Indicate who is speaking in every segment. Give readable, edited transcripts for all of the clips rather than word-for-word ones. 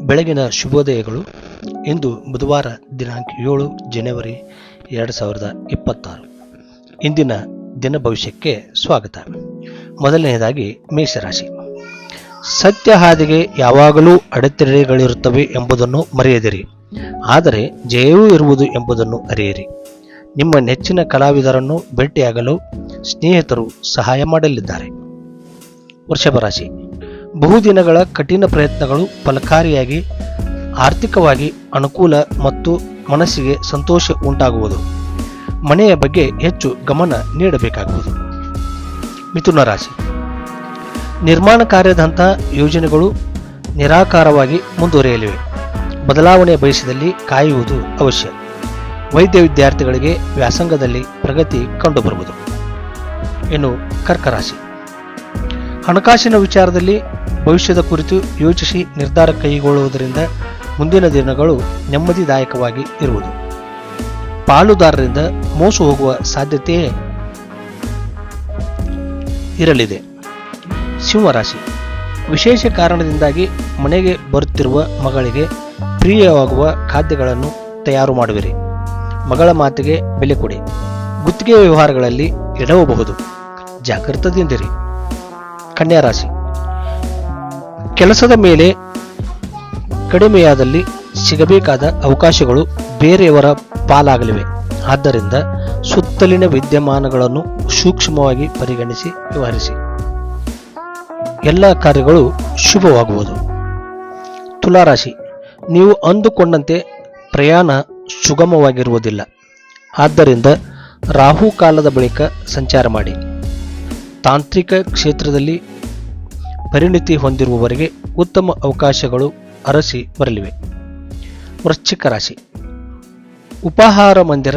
Speaker 1: ಬೆಳಗಿನ ಶುಭೋದಯಗಳು. ಇಂದು ಬುಧವಾರ ದಿನಾಂಕ 7 ಜನವರಿ 2026. ಇಂದಿನ ದಿನ ಭವಿಷ್ಯಕ್ಕೆ ಸ್ವಾಗತ. ಮೊದಲನೆಯದಾಗಿ ಮೇಷರಾಶಿ. ಸತ್ಯ ಹಾದಿಗೆ ಯಾವಾಗಲೂ ಅಡೆತಡೆಗಳಿರುತ್ತವೆ ಎಂಬುದನ್ನು ಮರೆಯದಿರಿ, ಆದರೆ ಜಯವೂ ಇರುವುದು ಎಂಬುದನ್ನು ಅರಿಯಿರಿ. ನಿಮ್ಮ ನೆಚ್ಚಿನ ಕಲಾವಿದರನ್ನು ಭೇಟಿಯಾಗಲು ಸ್ನೇಹಿತರು ಸಹಾಯ ಮಾಡಲಿದ್ದಾರೆ. ವೃಷಭ ರಾಶಿ. ಬಹುದಿನಗಳ ಕಠಿಣ ಪ್ರಯತ್ನಗಳು ಫಲಕಾರಿಯಾಗಿ ಆರ್ಥಿಕವಾಗಿ ಅನುಕೂಲ ಮತ್ತು ಮನಸ್ಸಿಗೆ ಸಂತೋಷ ಉಂಟಾಗುವುದು. ಮನೆಯ ಬಗ್ಗೆ ಹೆಚ್ಚು ಗಮನ ನೀಡಬೇಕಾಗುವುದು. ಮಿಥುನ ರಾಶಿ. ನಿರ್ಮಾಣ ಕಾರ್ಯದಂತಹ ಯೋಜನೆಗಳು ನಿರಾಕಾರವಾಗಿ ಮುಂದುವರಿಯಲಿವೆ. ಬದಲಾವಣೆ ಬಯಸಿದಲ್ಲಿ ಕಾಯುವುದು ಅವಶ್ಯ. ವೈದ್ಯ ವಿದ್ಯಾರ್ಥಿಗಳಿಗೆ ವ್ಯಾಸಂಗದಲ್ಲಿ ಪ್ರಗತಿ ಕಂಡುಬರುವುದು. ಇನ್ನು ಕರ್ಕ ರಾಶಿ. ಹಣಕಾಸಿನ ವಿಚಾರದಲ್ಲಿ ಭವಿಷ್ಯದ ಕುರಿತು ಯೋಚಿಸಿ ನಿರ್ಧಾರ ಕೈಗೊಳ್ಳುವುದರಿಂದ ಮುಂದಿನ ದಿನಗಳು ನೆಮ್ಮದಿದಾಯಕವಾಗಿ ಇರುವುದು. ಪಾಲುದಾರರಿಂದ ಮೋಸ ಹೋಗುವ ಸಾಧ್ಯತೆಯೇ ಇರಲಿದೆ. ಸಿಂಹರಾಶಿ. ವಿಶೇಷ ಕಾರಣದಿಂದಾಗಿ ಮನೆಗೆ ಬರುತ್ತಿರುವ ಮಗಳಿಗೆ ಪ್ರಿಯವಾಗುವ ಖಾದ್ಯಗಳನ್ನು ತಯಾರು ಮಾಡುವಿರಿ. ಮಗಳ ಮಾತಿಗೆ ಬೆಲೆ ಕೊಡಿ. ಗುತ್ತಿಗೆ ವ್ಯವಹಾರಗಳಲ್ಲಿ ಎಡವಬಹುದು, ಜಾಗೃತದಿಂದಿರಿ. ಕನ್ಯಾ ರಾಶಿ. ಕೆಲಸದ ಮೇಲೆ ಕಡಿಮೆಯಾದಲ್ಲಿ ಸಿಗಬೇಕಾದ ಅವಕಾಶಗಳು ಬೇರೆಯವರ ಪಾಲಾಗಲಿವೆ. ಆದ್ದರಿಂದ ಸುತ್ತಲಿನ ವಿದ್ಯಮಾನಗಳನ್ನು ಸೂಕ್ಷ್ಮವಾಗಿ ಪರಿಗಣಿಸಿ ವ್ಯವಹರಿಸಿ. ಎಲ್ಲ ಕಾರ್ಯಗಳು ಶುಭವಾಗುವುದು. ತುಲಾರಾಶಿ. ನೀವು ಅಂದುಕೊಂಡಂತೆ ಪ್ರಯಾಣ ಸುಗಮವಾಗಿರುವುದಿಲ್ಲ. ಆದ್ದರಿಂದ ರಾಹುಕಾಲದ ಬಳಿಕ ಸಂಚಾರ ಮಾಡಿ. ತಾಂತ್ರಿಕ ಕ್ಷೇತ್ರದಲ್ಲಿ ಪರಿಣಿತಿ ಹೊಂದಿರುವವರಿಗೆ ಉತ್ತಮ ಅವಕಾಶಗಳು ಅರಸಿ ಬರಲಿವೆ. ವೃಶ್ಚಿಕ ರಾಶಿ. ಉಪಹಾರ ಮಂದಿರ,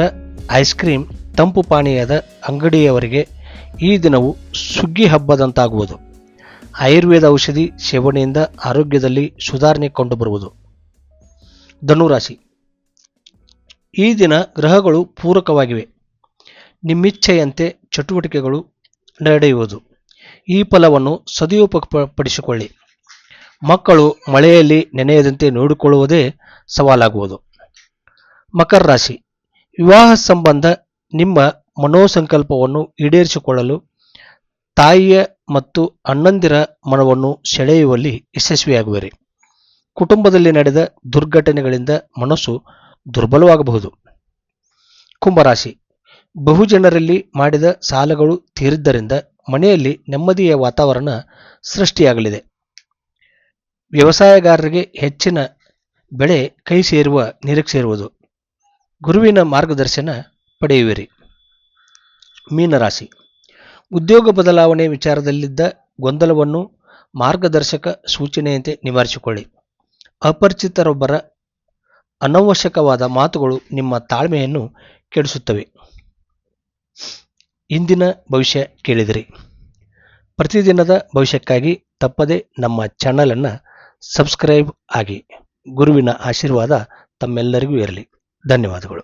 Speaker 1: ಐಸ್ ಕ್ರೀಂ, ತಂಪು ಪಾನೀಯದ ಅಂಗಡಿಯವರಿಗೆ ಈ ದಿನವು ಸುಗ್ಗಿ ಹಬ್ಬದಂತಾಗುವುದು. ಆಯುರ್ವೇದ ಔಷಧಿ ಸೇವನೆಯಿಂದ ಆರೋಗ್ಯದಲ್ಲಿ ಸುಧಾರಣೆ ಕಂಡುಬರುವುದು. ಧನುರಾಶಿ. ಈ ದಿನ ಗ್ರಹಗಳು ಪೂರಕವಾಗಿವೆ. ನಿಮ್ಮಿಚ್ಛೆಯಂತೆ ಚಟುವಟಿಕೆಗಳು ನಡೆಯುವುದು. ಈ ಫಲವನ್ನು ಸದುಪಯೋಗಪಡಿಸಿಕೊಳ್ಳಿ. ಮಕ್ಕಳು ಮಳೆಯಲ್ಲಿ ನೆನೆಯದಂತೆ ನೋಡಿಕೊಳ್ಳುವುದೇ ಸವಾಲಾಗುವುದು. ಮಕರ ರಾಶಿ. ವಿವಾಹ ಸಂಬಂಧ ನಿಮ್ಮ ಮನೋಸಂಕಲ್ಪವನ್ನು ಈಡೇರಿಸಿಕೊಳ್ಳಲು ತಾಯಿಯ ಮತ್ತು ಅಣ್ಣಂದಿರ ಮನವನ್ನು ಸೆಳೆಯುವಲ್ಲಿ ಯಶಸ್ವಿಯಾಗುವಿರಿ. ಕುಟುಂಬದಲ್ಲಿ ನಡೆದ ದುರ್ಘಟನೆಗಳಿಂದ ಮನಸ್ಸು ದುರ್ಬಲವಾಗಬಹುದು. ಕುಂಭರಾಶಿ. ಬಹುಜನರಲ್ಲಿ ಮಾಡಿದ ಸಾಲಗಳು ತೀರಿದ್ದರಿಂದ ಮನೆಯಲ್ಲಿ ನೆಮ್ಮದಿಯ ವಾತಾವರಣ ಸೃಷ್ಟಿಯಾಗಲಿದೆ. ವ್ಯವಸಾಯಗಾರರಿಗೆ ಹೆಚ್ಚಿನ ಬೆಳೆ ಕೈ ಸೇರುವ ನಿರೀಕ್ಷೆ ಇರುವುದು. ಗುರುವಿನ ಮಾರ್ಗದರ್ಶನ ಪಡೆಯುವಿರಿ. ಮೀನರಾಶಿ. ಉದ್ಯೋಗ ಬದಲಾವಣೆ ವಿಚಾರದಲ್ಲಿದ್ದ ಗೊಂದಲವನ್ನು ಮಾರ್ಗದರ್ಶಕ ಸೂಚನೆಯಂತೆ ನಿವಾರಿಸಿಕೊಳ್ಳಿ. ಅಪರಿಚಿತರೊಬ್ಬರ ಅನವಶ್ಯಕವಾದ ಮಾತುಗಳು ನಿಮ್ಮ ತಾಳ್ಮೆಯನ್ನು ಕೆಡಿಸುತ್ತವೆ. ಇಂದಿನ ಭವಿಷ್ಯ ಕೇಳಿದಿರಿ. ಪ್ರತಿದಿನದ ಭವಿಷ್ಯಕ್ಕಾಗಿ ತಪ್ಪದೆ ನಮ್ಮ ಚಾನಲನ್ನು ಸಬ್ಸ್ಕ್ರೈಬ್ ಆಗಿ. ಗುರುವಿನ ಆಶೀರ್ವಾದ ತಮ್ಮೆಲ್ಲರಿಗೂ ಇರಲಿ. ಧನ್ಯವಾದಗಳು.